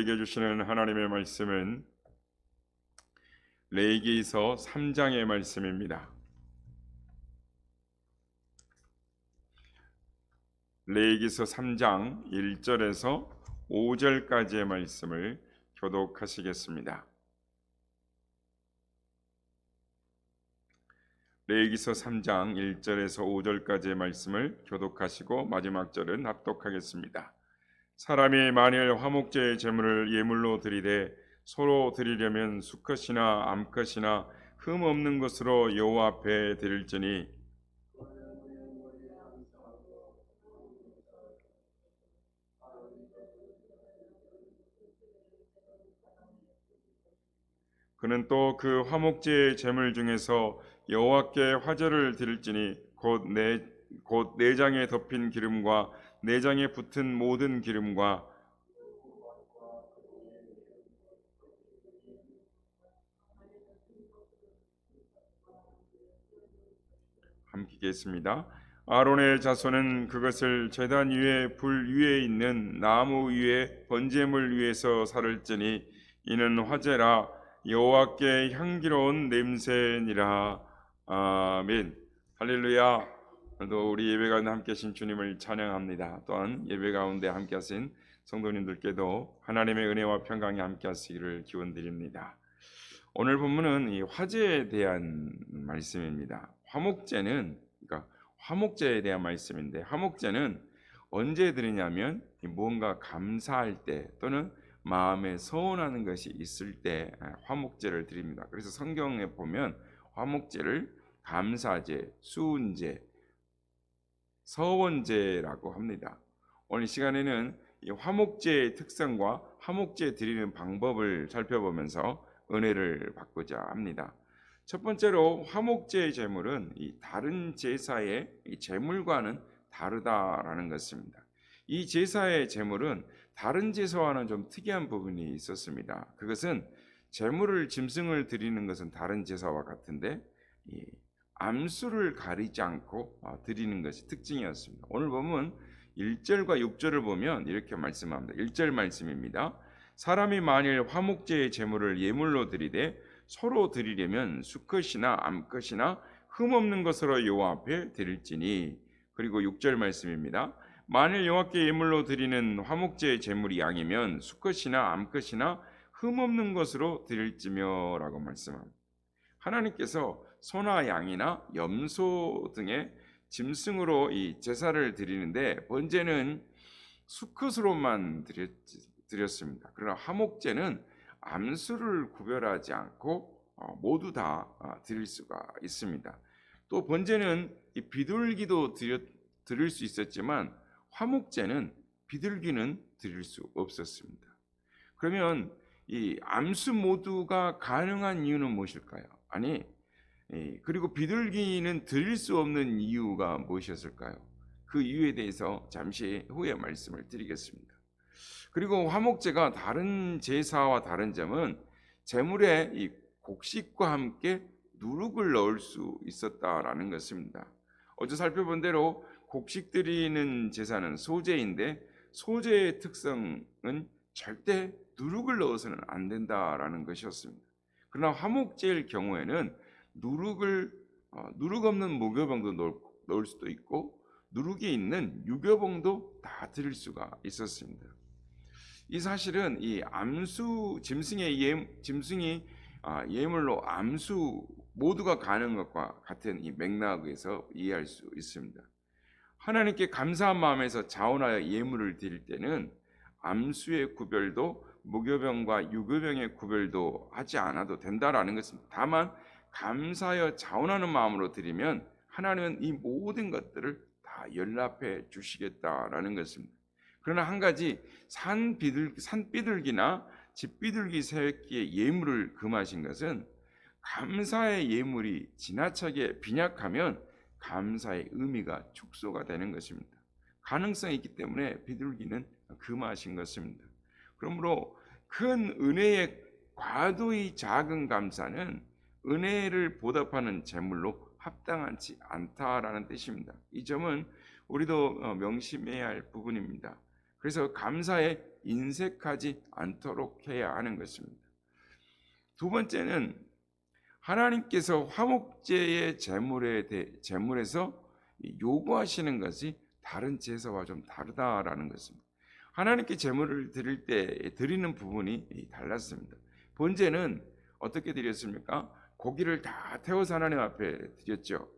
우리에게 주시는 하나님의 말씀은 레위기서 3장의 말씀입니다. 레위기서 3장 1절에서 5절까지의 말씀을 교독하시겠습니다. 레위기서 3장 1절에서 5절까지의 말씀을 교독하시고 마지막 절은 합독하겠습니다. 사람이 만일 화목제의 제물을 예물로 드리되 서로 드리려면 수컷이나 암컷이나 흠 없는 것으로 여호와 앞에 드릴지니 그는 또 그 화목제의 제물 중에서 여호와께 화제를 드릴지니 곧 내장에 덮인 기름과 내장에 붙은 모든 기름과 함께 읽겠습니다. 아론의 자손은 그것을 제단 위에 불 위에 있는 나무 위에 번제물 위에서 살을지니 이는 화제라 여호와께 향기로운 냄새니라. 아멘. 할렐루야. 오늘도 우리 예배 가운데 함께 하신 주님을 찬양합니다. 또한 예배 가운데 함께 하신 성도님들께도 하나님의 은혜와 평강이 함께 하시기를 기원드립니다. 오늘 본문은 이 화제에 대한 말씀입니다. 화목제는 그러니까 화목제에 대한 말씀인데, 화목제는 언제 드리냐면 무언가 감사할 때 또는 마음에 서운하는 것이 있을 때 화목제를 드립니다. 그래서 성경에 보면 화목제를 감사제, 수은제, 서원제라고 합니다. 오늘 시간에는 이 화목제의 특성과 화목제 드리는 방법을 살펴보면서 은혜를 받고자 합니다. 첫 번째로 화목제의 제물은 이 다른 제사의 이 제물과는 다르다라는 것입니다. 이 제사의 제물은 다른 제사와는 좀 특이한 부분이 있었습니다. 그것은 제물을 짐승을 드리는 것은 다른 제사와 같은데 이 암수를 가리지 않고 드리는 것이 특징이었습니다. 오늘 보면 1절과 6절을 보면 이렇게 말씀합니다. 1절 말씀입니다. 사람이 만일 화목제의 제물을 예물로 드리되 서로 드리려면 수컷이나 암컷이나 흠없는 것으로 여호와 앞에 드릴지니. 그리고 6절 말씀입니다. 만일 여호와께 예물로 드리는 화목제의 제물이 양이면 수컷이나 암컷이나 흠없는 것으로 드릴지며 라고 말씀합니다. 하나님께서 소나 양이나 염소 등의 짐승으로 이 제사를 드리는데 번제는 수컷으로만 드렸습니다. 그러나 화목제는 암수를 구별하지 않고 모두 다 드릴 수가 있습니다. 또 번제는 이 비둘기도 드릴 수 있었지만 화목제는 비둘기는 드릴 수 없었습니다. 그러면 이 암수 모두가 가능한 이유는 무엇일까요? 아니, 그리고 비둘기는 드릴 수 없는 이유가 무엇이었을까요? 그 이유에 대해서 잠시 후에 말씀을 드리겠습니다. 그리고 화목제가 다른 제사와 다른 점은 제물에 이 곡식과 함께 누룩을 넣을 수 있었다라는 것입니다. 어제 살펴본 대로 곡식 드리는 제사는 소제인데 소제의 특성은 절대 누룩을 넣어서는 안 된다라는 것이었습니다. 그러나 화목제일 경우에는 누룩 없는 무교병도 넣을 수도 있고 누룩이 있는 유교병도 다 드릴 수가 있었습니다. 이 사실은 이 암수 짐승이 예물로 암수 모두가 가는 것과 같은 이 맥락에서 이해할 수 있습니다. 하나님께 감사한 마음에서 자원하여 예물을 드릴 때는 암수의 구별도 무교병과 유교병의 구별도 하지 않아도 된다라는 것입니다. 다만 감사하여 자원하는 마음으로 드리면 하나님은 이 모든 것들을 다 연락해 주시겠다라는 것입니다. 그러나 한 가지 산비둘기나 집비둘기 새끼의 예물을 금하신 것은 감사의 예물이 지나치게 빈약하면 감사의 의미가 축소가 되는 것입니다. 가능성이 있기 때문에 비둘기는 금하신 것입니다. 그러므로 큰 은혜의 과도히 작은 감사는 은혜를 보답하는 제물로 합당하지 않다라는 뜻입니다. 이 점은 우리도 명심해야 할 부분입니다. 그래서 감사의 인색하지 않도록 해야 하는 것입니다. 두 번째는 하나님께서 화목제의 제물에서 요구하시는 것이 다른 제사와 좀 다르다라는 것입니다. 하나님께 제물을 드릴 때 드리는 부분이 달랐습니다. 번제는 어떻게 드렸습니까? 고기를 다 태워서 하나님 앞에 드렸죠.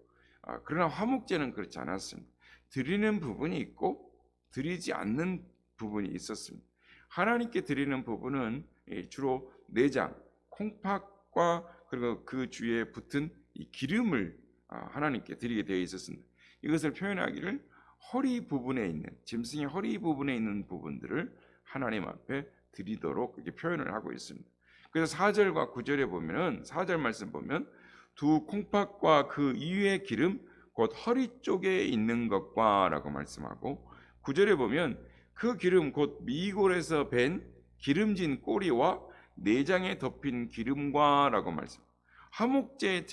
그러나 화목제는 그렇지 않았습니다. 드리는 부분이 있고 드리지 않는 부분이 있었습니다. 하나님께 드리는 부분은 주로 내장, 콩팥과 그리고 그 주위에 붙은 이 기름을 하나님께 드리게 되어 있었습니다. 이것을 표현하기를 허리 부분에 있는, 짐승의 허리 부분에 있는 부분들을 하나님 앞에 드리도록 이렇게 표현을 하고 있습니다. 그래서 4절과 9절에 보면은 4절 말씀 보면 두 콩팥과 그 이외의 기름 곧 허리 쪽에 있는 것과라고 말씀하고 9절에 보면 그 기름 곧 미골에서 밴 기름진 꼬리와 내장에 덮인 기름과라고 말씀. 화목제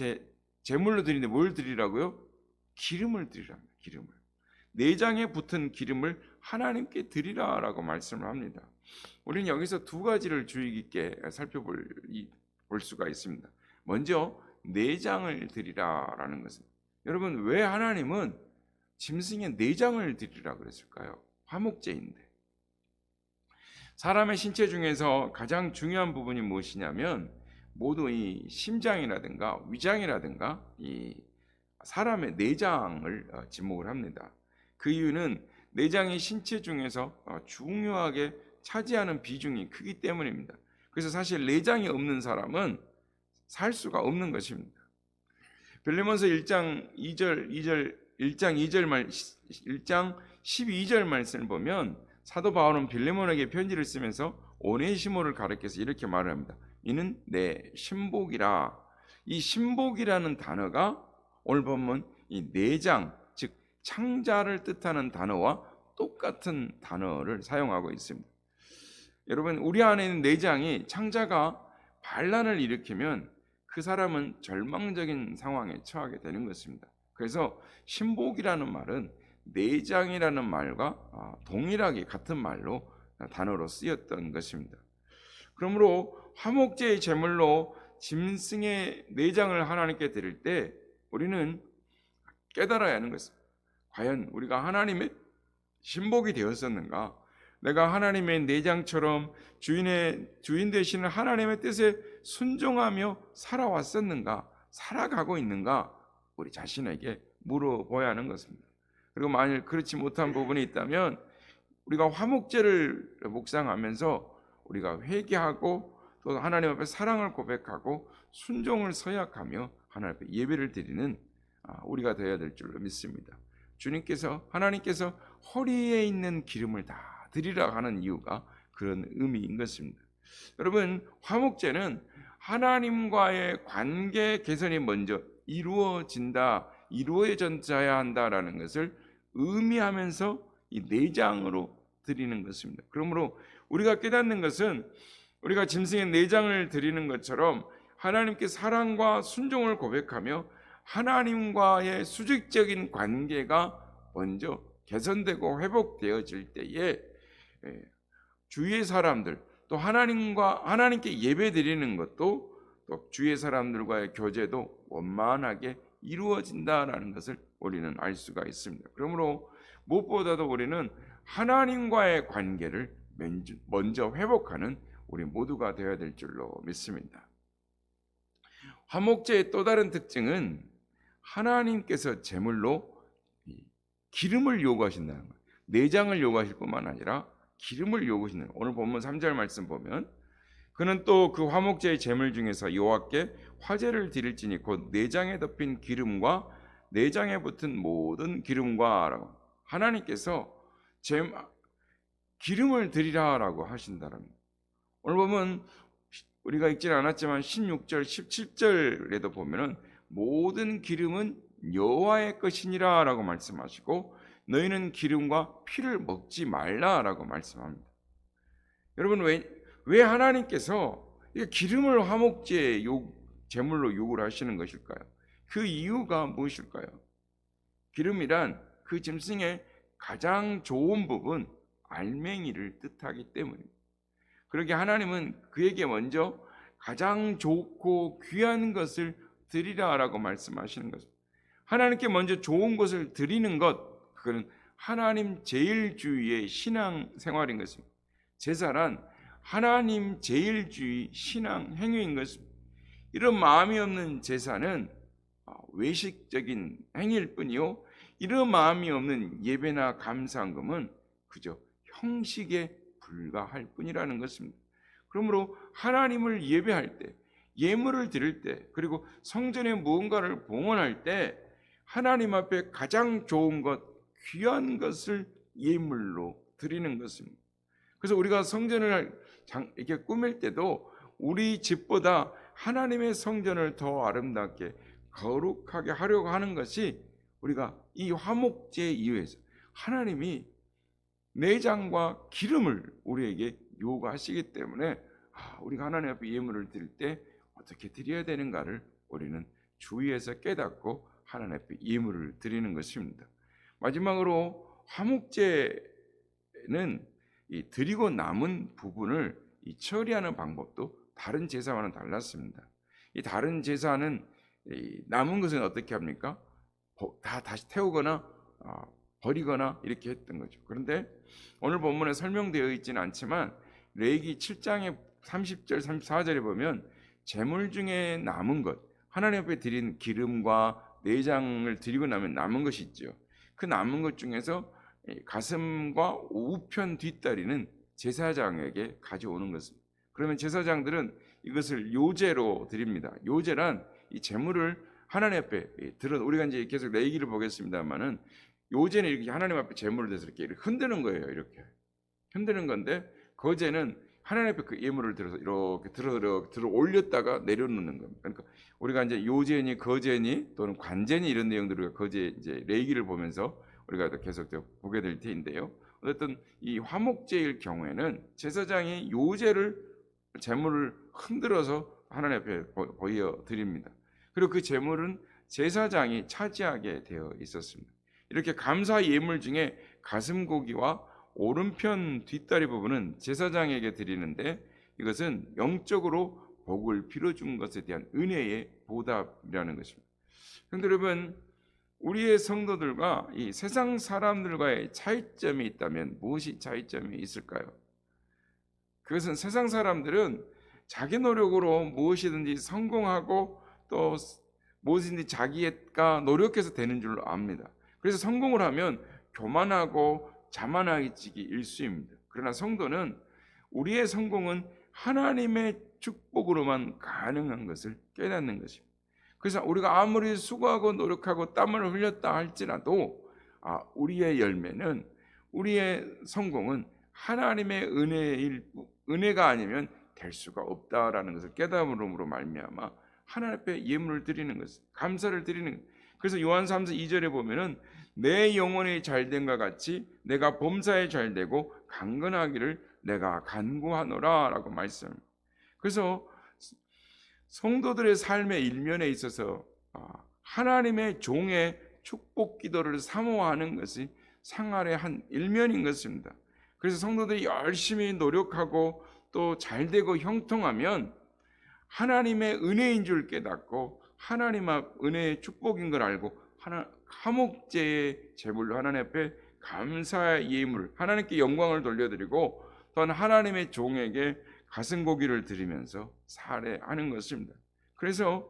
제물로 드리는데 뭘 드리라고요? 기름을 드리랍니다. 기름을. 내장에 붙은 기름을 하나님께 드리라라고 말씀을 합니다. 우리는 여기서 두 가지를 주의 깊게 살펴볼 수가 있습니다. 먼저 내장을 드리라라는 것은, 여러분 왜 하나님은 짐승의 내장을 드리라 그랬을까요? 화목제인데. 사람의 신체 중에서 가장 중요한 부분이 무엇이냐면 모두 이 심장이라든가 위장이라든가 이 사람의 내장을 지목을 합니다. 그 이유는 내장이 신체 중에서 중요하게 차지하는 비중이 크기 때문입니다. 그래서 사실 내장이 없는 사람은 살 수가 없는 것입니다. 빌레몬서 1장 12절 말씀을 보면 사도 바울은 빌레몬에게 편지를 쓰면서 오네시모를 가리켜서 이렇게 말을 합니다. 이는 내 신복이라. 이 신복이라는 단어가 오늘 보면 이 내장, 즉 창자를 뜻하는 단어와 똑같은 단어를 사용하고 있습니다. 여러분, 우리 안에 있는 내장이, 창자가 반란을 일으키면 그 사람은 절망적인 상황에 처하게 되는 것입니다. 그래서 신복이라는 말은 내장이라는 말과 동일하게 같은 말로 단어로 쓰였던 것입니다. 그러므로 화목제의 제물로 짐승의 내장을 하나님께 드릴 때 우리는 깨달아야 하는 것입니다. 과연 우리가 하나님의 신복이 되었었는가? 내가 하나님의 내장처럼 주인 되시는 하나님의 뜻에 순종하며 살아왔었는가? 살아가고 있는가? 우리 자신에게 물어봐야 하는 것입니다. 그리고 만일 그렇지 못한 부분이 있다면 우리가 화목제를 묵상하면서 우리가 회개하고 또 하나님 앞에 사랑을 고백하고 순종을 서약하며 하나님 앞에 예배를 드리는 우리가 되어야 될 줄로 믿습니다. 하나님께서 허리에 있는 기름을 다 드리라 하는 이유가 그런 의미인 것입니다. 여러분, 화목제는 하나님과의 관계 개선이 먼저 이루어져야 한다라는 것을 의미하면서 이 내장으로 드리는 것입니다. 그러므로 우리가 깨닫는 것은 우리가 짐승의 내장을 드리는 것처럼 하나님께 사랑과 순종을 고백하며 하나님과의 수직적인 관계가 먼저 개선되고 회복되어질 때에 주위의 사람들, 또 하나님께 예배드리는 것도 또 주위의 사람들과의 교제도 원만하게 이루어진다라는 것을 우리는 알 수가 있습니다. 그러므로 무엇보다도 우리는 하나님과의 관계를 먼저 회복하는 우리 모두가 되어야 될 줄로 믿습니다. 화목제의 또 다른 특징은 하나님께서 제물로 기름을 요구하신다는 거예요. 내장을 요구하실 뿐만 아니라 기름을 요구하시는, 오늘 본문 3절 말씀 보면 그는 또 그 화목제의 제물 중에서 여호와께 화제를 드릴지니 곧 내장에 덮인 기름과 내장에 붙은 모든 기름과라고 하나님께서 기름을 드리라라고 하신다는, 오늘 보면 우리가 읽지는 않았지만 16절 17절에도 보면은 모든 기름은 여호와의 것이니라라고 말씀하시고 너희는 기름과 피를 먹지 말라라고 말씀합니다. 여러분, 왜 하나님께서 기름을 화목제 제물로 요구를 하시는 것일까요? 그 이유가 무엇일까요? 기름이란 그 짐승의 가장 좋은 부분, 알맹이를 뜻하기 때문입니다. 그렇게 하나님은 그에게 먼저 가장 좋고 귀한 것을 드리라라고 말씀하시는 것입니다. 하나님께 먼저 좋은 것을 드리는 것, 그거는 하나님 제일주의의 신앙 생활인 것입니다. 제사란 하나님 제일주의 신앙 행위인 것입니다. 이런 마음이 없는 제사는 외식적인 행위일 뿐이요, 이런 마음이 없는 예배나 감사금은 그저 형식에 불과할 뿐이라는 것입니다. 그러므로 하나님을 예배할 때, 예물을 드릴 때, 그리고 성전에 무언가를 봉헌할 때 하나님 앞에 가장 좋은 것, 귀한 것을 예물로 드리는 것입니다. 그래서 우리가 성전을 이렇게 꾸밀 때도 우리 집보다 하나님의 성전을 더 아름답게 거룩하게 하려고 하는 것이, 우리가 이 화목제 이후에서 하나님이 내장과 기름을 우리에게 요구하시기 때문에 우리가 하나님 앞에 예물을 드릴 때 어떻게 드려야 되는가를 우리는 주의해서 깨닫고 하나님 앞에 예물을 드리는 것입니다. 마지막으로 화목제는 이 드리고 남은 부분을 이 처리하는 방법도 다른 제사와는 달랐습니다. 이 다른 제사는 이 남은 것은 어떻게 합니까? 다시 태우거나 버리거나 이렇게 했던 거죠. 그런데 오늘 본문에 설명되어 있지는 않지만 레위기 7장의 30절 34절에 보면 제물 중에 남은 것, 하나님 앞에 드린 기름과 내장을 드리고 나면 남은 것이 있죠. 그 남은 것 중에서 가슴과 우편 뒷다리는 제사장에게 가져오는 것입니다. 그러면 제사장들은 이것을 요제로 드립니다. 요제란 이 제물을 하나님 앞에 우리가 이제 계속 레위기를 보겠습니다만은, 요제는 이렇게 하나님 앞에 제물을 대서 이렇게 흔드는 거예요. 이렇게 흔드는 건데, 거제는 하나님 앞에 그 예물을 들어서 이렇게 들어 올렸다가 내려놓는 겁니다. 그러니까 우리가 이제 요제니 거제니 또는 관제니 이런 내용들을 거제 이제 레위기를 보면서 우리가 계속 보게 될 텐데요. 어쨌든 이 화목제일 경우에는 제사장이 요제를 제물을 흔들어서 하나님 앞에 보여 드립니다. 그리고 그 제물은 제사장이 차지하게 되어 있었습니다. 이렇게 감사 예물 중에 가슴고기와 오른편 뒷다리 부분은 제사장에게 드리는데, 이것은 영적으로 복을 빌어준 것에 대한 은혜의 보답이라는 것입니다. 그런데 여러분, 우리의 성도들과 이 세상 사람들과의 차이점이 있다면 무엇이 차이점이 있을까요? 그것은 세상 사람들은 자기 노력으로 무엇이든지 성공하고 또 무엇이든지 자기가 노력해서 되는 줄 압니다. 그래서 성공을 하면 교만하고 자만해지기 일쑤입니다. 그러나 성도는 우리의 성공은 하나님의 축복으로만 가능한 것을 깨닫는 것입니다. 그래서 우리가 아무리 수고하고 노력하고 땀을 흘렸다 할지라도 우리의 열매는, 우리의 성공은 하나님의 은혜가 아니면 될 수가 없다라는 것을 깨달음으로 말미암아 하나님 앞에 예물을 드리는 것, 감사를 드리는 것. 그래서 요한 3서 2절에 보면은 내 영혼이 잘됨과 같이 내가 범사에 잘되고 강건하기를 내가 간구하노라라고 말씀합니다. 그래서 성도들의 삶의 일면에 있어서 하나님의 종의 축복 기도를 사모하는 것이 생활의 한 일면인 것입니다. 그래서 성도들이 열심히 노력하고 또 잘되고 형통하면 하나님의 은혜인 줄 깨닫고 하나님 앞 은혜의 축복인 걸 알고 화목제의 제물로 하나님 앞에 감사의 예물, 하나님께 영광을 돌려드리고 또한 하나님의 종에게 가슴고기를 드리면서 살해하는 것입니다. 그래서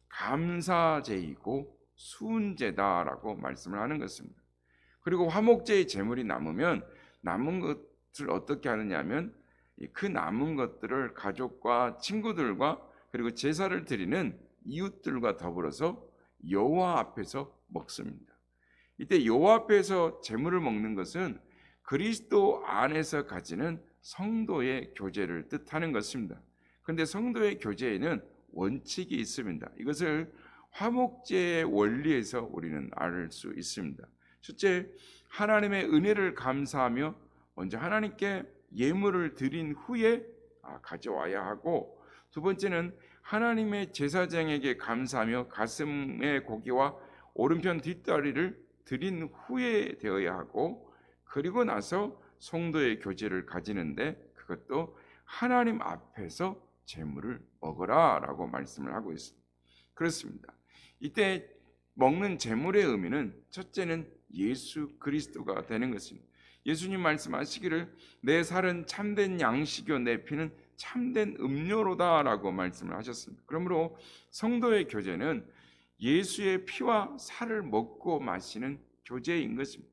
감사제이고 수은제다라고 말씀을 하는 것입니다. 그리고 화목제의 제물이 남으면 남은 것을 어떻게 하느냐 하면 그 남은 것들을 가족과 친구들과 그리고 제사를 드리는 이웃들과 더불어서 여호와 앞에서 먹습니다. 이때 여호와 앞에서 제물을 먹는 것은 그리스도 안에서 가지는 성도의 교제를 뜻하는 것입니다. 그런데 성도의 교제에는 원칙이 있습니다. 이것을 화목제의 원리에서 우리는 알 수 있습니다. 첫째, 하나님의 은혜를 감사하며 먼저 하나님께 예물을 드린 후에 가져와야 하고, 두 번째는 하나님의 제사장에게 감사하며 가슴의 고기와 오른편 뒷다리를 드린 후에 되어야 하고, 그리고 나서 성도의 교제를 가지는데 그것도 하나님 앞에서 제물을 먹어라라고 말씀을 하고 있습니다. 그렇습니다. 이때 먹는 제물의 의미는 첫째는 예수 그리스도가 되는 것입니다. 예수님 말씀하시기를 내 살은 참된 양식이요 내 피는 참된 음료로다라고 말씀을 하셨습니다. 그러므로 성도의 교제는 예수의 피와 살을 먹고 마시는 교제인 것입니다.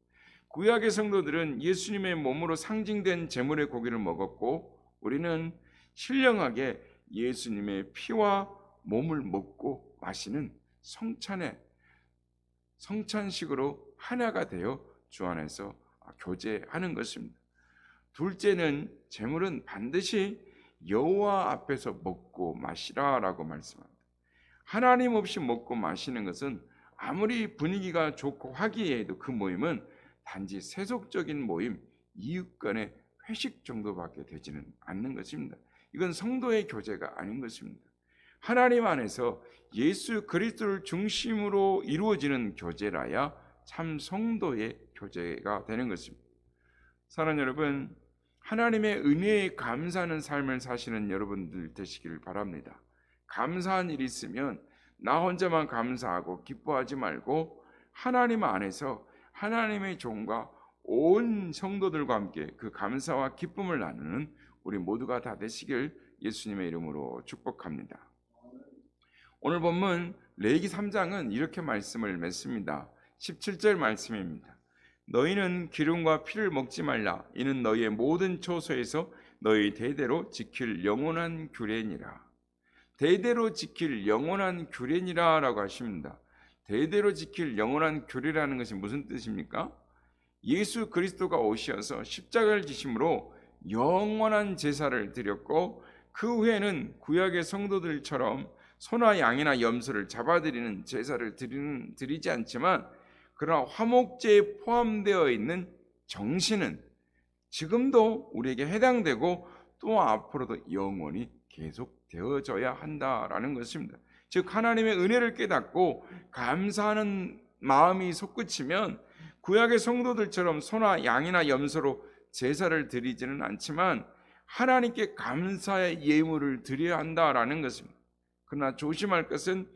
구약의 성도들은 예수님의 몸으로 상징된 제물의 고기를 먹었고 우리는 신령하게 예수님의 피와 몸을 먹고 마시는 성찬식으로 하나가 되어 주 안에서 교제하는 것입니다. 둘째는 제물은 반드시 여호와 앞에서 먹고 마시라라고 말씀합니다. 하나님 없이 먹고 마시는 것은 아무리 분위기가 좋고 화기애애도 그 모임은 단지 세속적인 모임, 이웃 간의 회식 정도밖에 되지는 않는 것입니다. 이건 성도의 교제가 아닌 것입니다. 하나님 안에서 예수 그리스도를 중심으로 이루어지는 교제라야 참 성도의 교제가 되는 것입니다. 사랑하는 여러분, 하나님의 은혜에 감사하는 삶을 사시는 여러분들 되시길 바랍니다. 감사한 일이 있으면 나 혼자만 감사하고 기뻐하지 말고 하나님 안에서 하나님의 종과 온 성도들과 함께 그 감사와 기쁨을 나누는 우리 모두가 다 되시길 예수님의 이름으로 축복합니다. 오늘 본문 레위기 3장은 이렇게 말씀을 맺습니다. 17절 말씀입니다. 너희는 기름과 피를 먹지 말라. 이는 너희의 모든 초소에서 너희 대대로 지킬 영원한 규례니라. 대대로 지킬 영원한 규례니라 라고 하십니다. 대대로 지킬 영원한 규례라는 것이 무슨 뜻입니까? 예수 그리스도가 오셔서 십자가를 지심으로 영원한 제사를 드렸고 그 후에는 구약의 성도들처럼 소나 양이나 염소를 잡아드리는 제사를 드리지 않지만 그러나 화목제에 포함되어 있는 정신은 지금도 우리에게 해당되고 또 앞으로도 영원히 계속되어져야 한다라는 것입니다. 즉 하나님의 은혜를 깨닫고 감사하는 마음이 솟구치면 구약의 성도들처럼 소나 양이나 염소로 제사를 드리지는 않지만 하나님께 감사의 예물을 드려야 한다라는 것입니다. 그러나 조심할 것은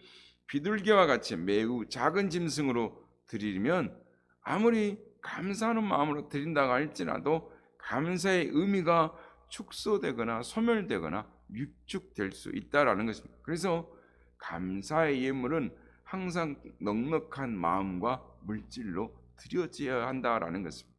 비둘기와 같이 매우 작은 짐승으로 드리면 아무리 감사하는 마음으로 드린다고 할지라도 감사의 의미가 축소되거나 소멸되거나 위축될 수 있다라는 것입니다. 그래서 감사의 예물은 항상 넉넉한 마음과 물질로 드려져야 한다라는 것입니다.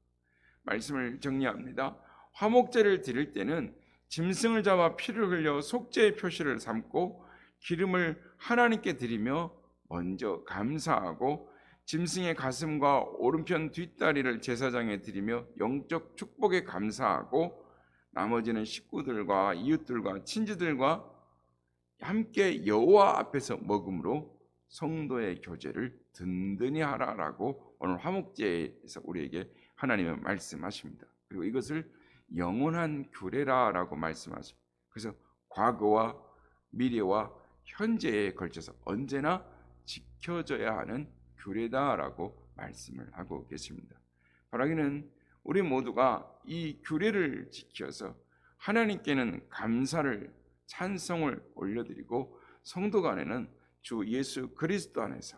말씀을 정리합니다. 화목제를 드릴 때는 짐승을 잡아 피를 흘려 속죄의 표시를 삼고 기름을 하나님께 드리며 먼저 감사하고 짐승의 가슴과 오른편 뒷다리를 제사장에 드리며 영적 축복에 감사하고 나머지는 식구들과 이웃들과 친지들과 함께 여호와 앞에서 먹음으로 성도의 교제를 든든히 하라라고 오늘 화목제에서 우리에게 하나님은 말씀하십니다. 그리고 이것을 영원한 규례라라고 말씀하십니다. 그래서 과거와 미래와 현재에 걸쳐서 언제나 지켜져야 하는 규례다라고 말씀을 하고 계십니다. 바라기는 우리 모두가 이 규례를 지켜서 하나님께는 감사를 찬송을 올려드리고 성도 간에는 주 예수 그리스도 안에서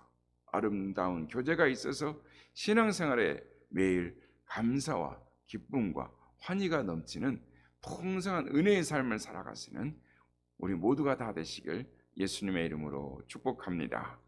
아름다운 교제가 있어서 신앙생활에 매일 감사와 기쁨과 환희가 넘치는 풍성한 은혜의 삶을 살아가시는 우리 모두가 다 되시길 예수님의 이름으로 축복합니다.